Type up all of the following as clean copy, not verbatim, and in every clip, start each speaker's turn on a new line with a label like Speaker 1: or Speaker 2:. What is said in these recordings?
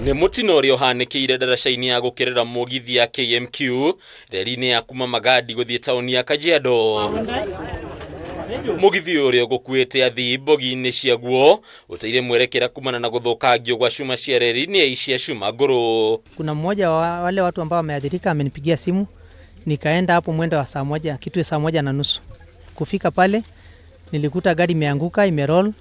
Speaker 1: Nĩ mũtino ũrĩa ũhanĩkĩire ndaraca-inĩ ya gũkerera mũgithi ya KMQ reri-inĩ ya kuma Magadi gũthiĩ taũni ya Kajiado. Mũgithi ũrĩa ũgũkuĩte athii bogi-inĩ ciaguo ũteire mwerekera kumana na gũthũkangio kwa chuma cia reri-inĩ cia chuma ngũrũ.
Speaker 2: Kuna mmoja wa wale watu ambao wameathirika amenipigia simu, nikaenda hapo mwendo wa saa moja, kitu ya saa moja na nusu. Kufika pale nilikuta gari imeanguka, imeroll.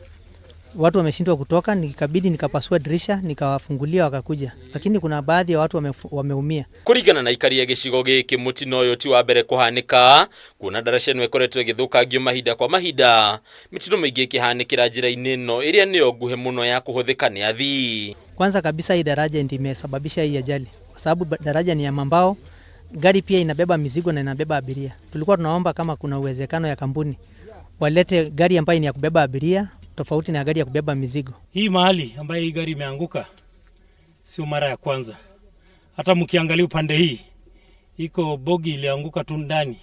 Speaker 2: Watu wameshindwa kutoka, nikabidi nikapasua dirisha, nikawafungulia wakakuja. Lakini kuna baadhi ya watu wameumia.
Speaker 1: Kũringana na ikari ya gĩcigo gĩkĩ, mũtino ũyũ ti wa mbere kũhanĩka, kuona ndaraca ĩno ĩkoretwo ĩgĩthũkangio mahinda kwa mahinda. Mĩtino mĩingĩ ĩkĩhanĩkĩra njĩra-inĩ ĩno ĩrĩa nĩyo nguhĩ mũno ya kũhũthĩka nĩ athii.
Speaker 2: Kwanza kabisa hii daraja ndiyo imesababisha hii ajali. Kwa sababu daraja ni ya mambao, gari pia inabeba mizigo na inabeba abiria. Tulikuwa tunaomba kama kuna uwezekano ya kampuni walete gari ambayo ni ya kubeba abiria tofauti na gari ya kubeba mizigo.
Speaker 3: Hii mahali ambayo hii gari imeanguka sio mara ya kwanza. Hata mkiangalia upande hii iko bogi ilianguka tu ndani.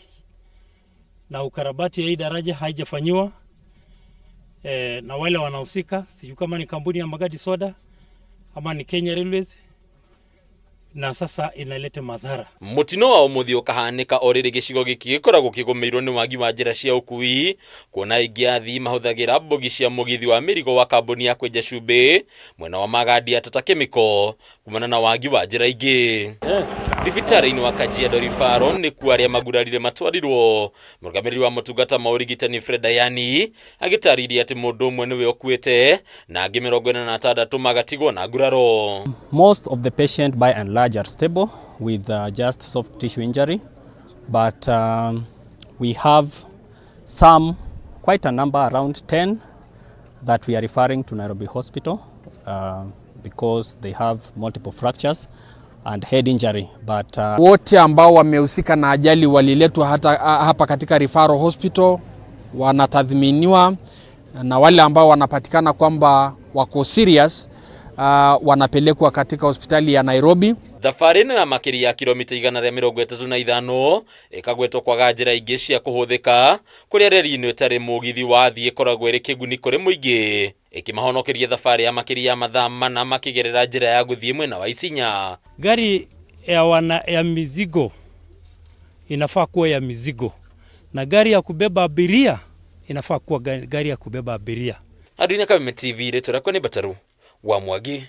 Speaker 3: Na ukarabati ya hii daraja haijafanywa. Na wale wanahusika, sijui kama ni kampuni ya Magadi Soda ama ni Kenya Railways, na sasa inaleta madhara.
Speaker 1: Mũtino wa ũmũthĩ ũkahanĩka o rĩrĩ gĩcigo gĩkĩ gĩkoragwo kĩgũmĩirwo nĩ wagi wa njĩra cia ũkui, kuona aingĩ athii mahũthagĩra bogi cia mũgithi wa mĩrigo wa kambuni ya kwenja cumbĩ mwena wa Magadi ya Tata Chemical kumana na wagi wa njĩra ingĩ. Thibitarĩ-inĩ wa Kajiado Referral nĩkuo arĩa magurarire matwarirwo. Mũrũgamĩrĩri wa motungata ma ũrigitani Fred Ayani agĩtarĩria atĩ mũndũ ũmwe nĩwe ũkuĩte na angĩ 46 magatigwo na nguraro.
Speaker 4: Most of the patient by and large are stable with just soft tissue injury, but we have quite a number, around 10, that we are referring to Nairobi Hospital because they have multiple fractures and head injury. But
Speaker 5: wote ambao wamehusika na ajali waliletwa hapa katika Referral Hospital, wanatathminiwa, na wale ambao wanapatikana kwamba wako serious wanapelekwa katika hospitali ya Nairobi.
Speaker 1: Thabarĩ ĩno ya makĩria ya kilomita 135 ĩkagwetwo kwaga njĩra ingĩ cia kũhũthĩka kũrĩa reri-inĩ ĩtarĩ mũgithi wa athii ĩkoragwo ĩrĩ kĩguni kũrĩ mũingĩ, ĩkĩmahonokeria thabarĩ ya makĩria ya mathaa 4 makĩgerera njĩra ya gũthiĩ mwena wa Isinya.
Speaker 3: Gari ya mizigo inafaa kuwa ya mizigo, na gari ya kubeba abiria inafaa kuwa gari ya kubeba abiria.
Speaker 1: Adunia Kameme TV, leto lako ni Bataru wa Mwangi.